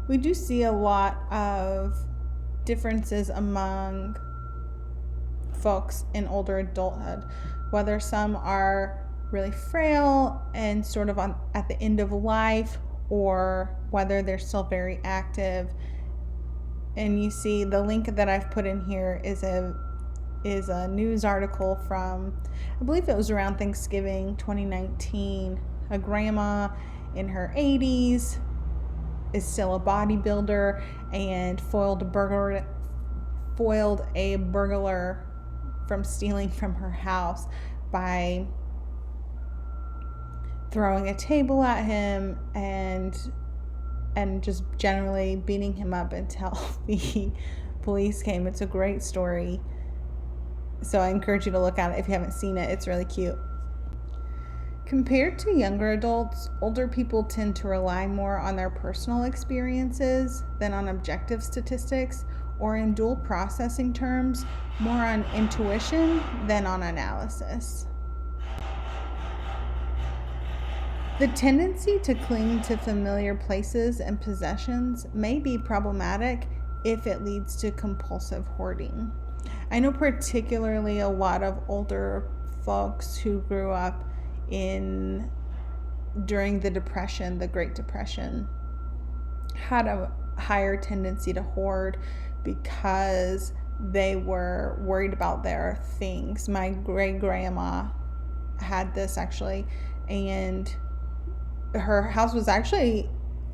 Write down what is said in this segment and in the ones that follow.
We do see a lot of differences among folks in older adulthood, whether some are really frail and sort of at the end of life, or whether they're still very active. And you see the link that I've put in here is a news article from, I believe it was around Thanksgiving 2019. A grandma in her 80s is still a bodybuilder and foiled a burglar from stealing from her house by throwing a table at him and just generally beating him up until the police came. It's a great story. So I encourage you to look at it if you haven't seen it. It's really cute. Compared to younger adults, older people tend to rely more on their personal experiences than on objective statistics, or in dual processing terms, more on intuition than on analysis. The tendency to cling to familiar places and possessions may be problematic if it leads to compulsive hoarding. I know particularly a lot of older folks who grew up during the Depression, the Great Depression, had a higher tendency to hoard because they were worried about their things. My great grandma had this actually, and her house was actually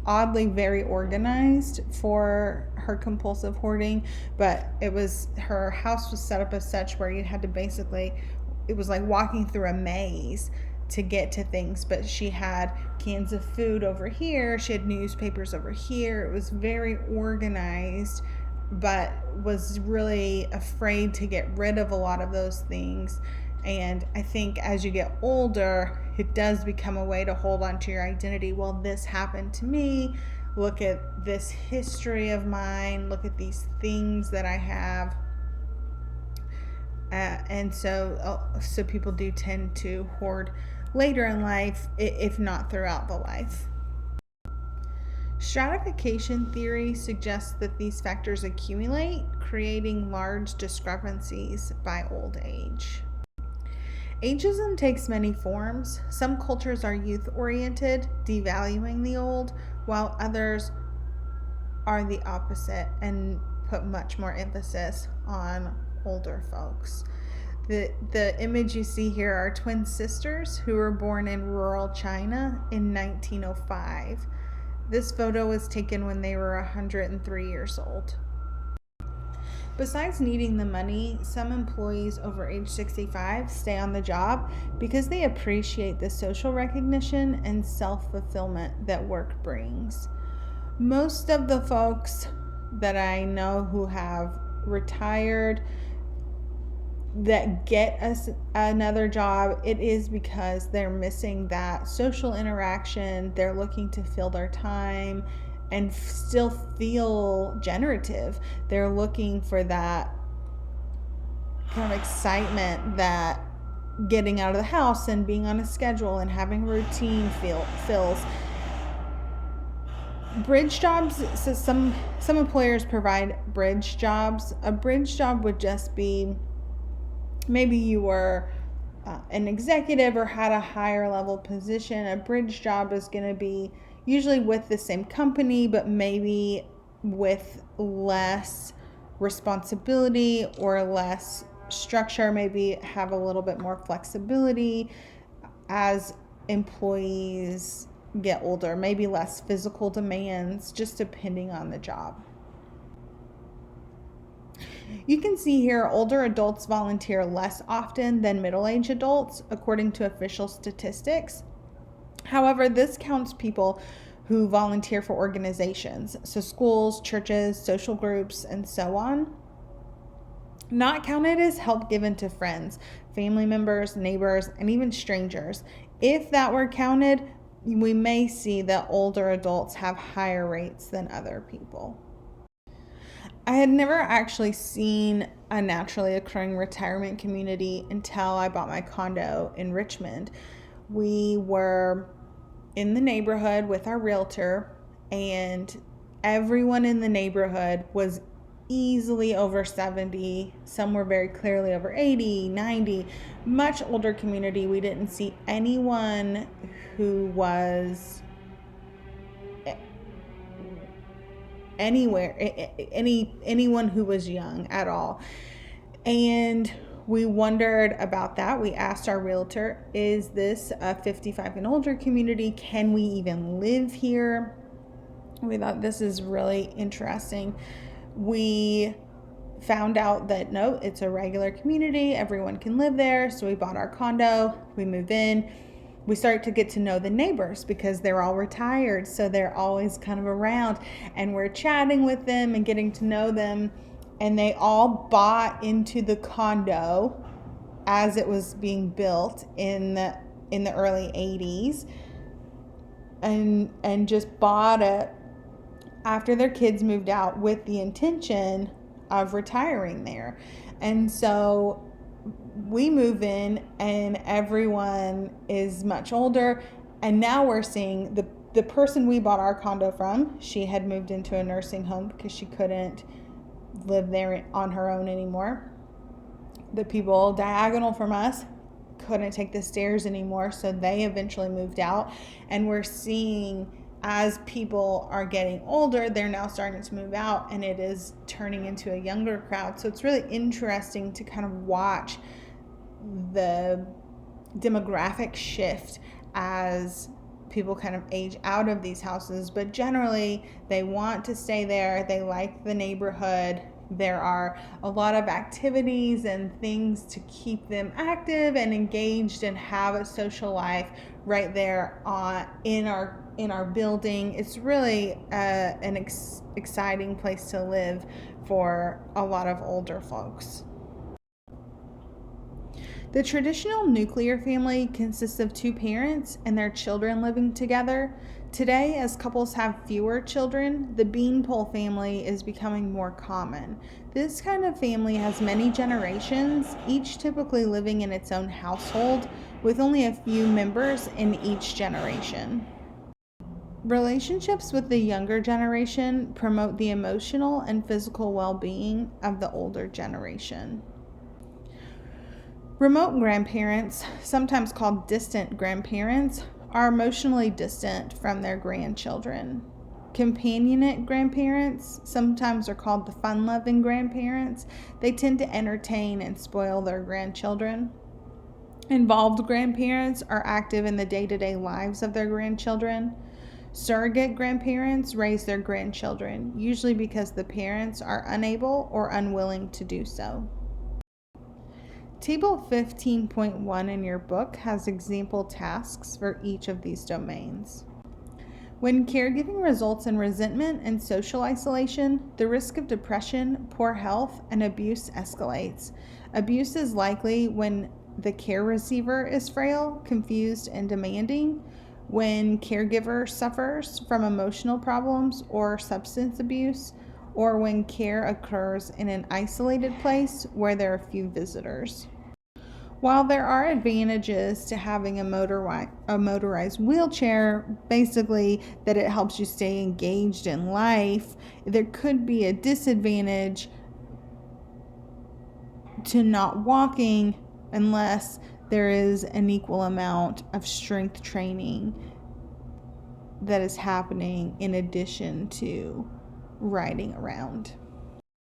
oddly very organized for her compulsive hoarding, but her house was set up as such where you had to basically, it was like walking through a maze to get to things. But she had cans of food over here, she had newspapers over here. It was very organized, but was really afraid to get rid of a lot of those things. And I think as you get older, it does become a way to hold on to your identity. Well, this happened to me. Look at this history of mine. Look at these things that I have. And so people do tend to hoard later in life, if not throughout the life. Stratification theory suggests that these factors accumulate, creating large discrepancies by old age. Ageism takes many forms. Some cultures are youth-oriented, devaluing the old, while others are the opposite and put much more emphasis on older folks. The image you see here are twin sisters who were born in rural China in 1905. This photo was taken when they were 103 years old. Besides needing the money, some employees over age 65 stay on the job because they appreciate the social recognition and self-fulfillment that work brings. Most of the folks that I know who have retired that get us another job, it is because they're missing that social interaction. They're looking to fill their time and still feel generative. They're looking for that kind of excitement that getting out of the house and being on a schedule and having a routine fills. Bridge jobs, so some employers provide bridge jobs. A bridge job would just be, maybe you were an executive or had a higher level position. A bridge job is going to be usually with the same company, but maybe with less responsibility or less structure, maybe have a little bit more flexibility as employees get older, maybe less physical demands, just depending on the job. You can see here older adults volunteer less often than middle-aged adults, according to official statistics. However, this counts people who volunteer for organizations, so schools, churches, social groups, and so on. Not counted is help given to friends, family members, neighbors, and even strangers. If that were counted, we may see that older adults have higher rates than other people. I had never actually seen a naturally occurring retirement community until I bought my condo in Richmond. We were in the neighborhood with our realtor, and everyone in the neighborhood was easily over 70. Some were very clearly over 80, 90. Much older community. We didn't see anyone who was anyone who was young at all. And we wondered about that. We asked our realtor, is this a 55 and older community? Can we even live here? We thought this is really interesting. We found out that no, it's a regular community. Everyone can live there. So we bought our condo. We moved in. We start to get to know the neighbors because they're all retired. So they're always kind of around, and we're chatting with them and getting to know them. And they all bought into the condo as it was being built in the early 80s, and just bought it after their kids moved out with the intention of retiring there. And so we move in and everyone is much older, and now we're seeing the person we bought our condo from, she had moved into a nursing home because she couldn't live there on her own anymore. The people diagonal from us couldn't take the stairs anymore, so they eventually moved out. And we're seeing, as people are getting older, they're now starting to move out, and it is turning into a younger crowd. So it's really interesting to kind of watch the demographic shift as people kind of age out of these houses. But generally, they want to stay there. They like the neighborhood. There are a lot of activities and things to keep them active and engaged and have a social life right there in our building. It's really an exciting place to live for a lot of older folks. The traditional nuclear family consists of two parents and their children living together. Today, as couples have fewer children, the beanpole family is becoming more common. This kind of family has many generations, each typically living in its own household, with only a few members in each generation. Relationships with the younger generation promote the emotional and physical well-being of the older generation. Remote grandparents, sometimes called distant grandparents, are emotionally distant from their grandchildren. Companionate grandparents, sometimes are called the fun-loving grandparents. They tend to entertain and spoil their grandchildren. Involved grandparents are active in the day-to-day lives of their grandchildren. Surrogate grandparents raise their grandchildren, usually because the parents are unable or unwilling to do so. Table 15.1 in your book has example tasks for each of these domains. When caregiving results in resentment and social isolation, the risk of depression, poor health, and abuse escalates. Abuse is likely when the care receiver is frail, confused, and demanding, when caregiver suffers from emotional problems or substance abuse, or when care occurs in an isolated place where there are few visitors. While there are advantages to having a motorized wheelchair, basically that it helps you stay engaged in life, there could be a disadvantage to not walking unless there is an equal amount of strength training that is happening in addition to riding around.